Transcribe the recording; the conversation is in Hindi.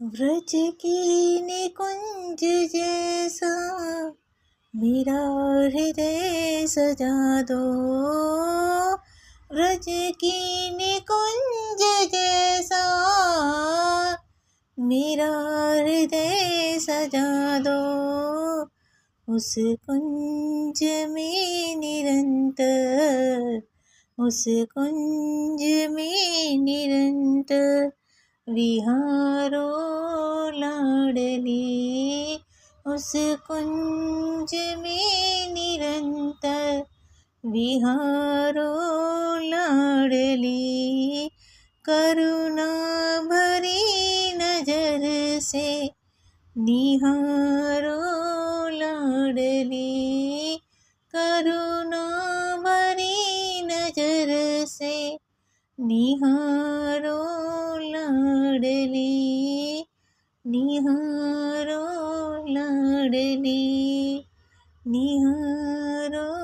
व्रज की निकुंज जैसा मेरा हृदय सजा दो। व्रज की निकुंज जैसा मेरा हृदय सजा दो। उस कुंज में निरंतर, उस कुंज में निरंतर विहारो लाडली। उस कुंज में निरंतर विहारो लाडली। करुणा भरी नजर से निहारो लाडली। करुणा भरी नजर से निहारो लाडली। निहारो लाडली, निहारो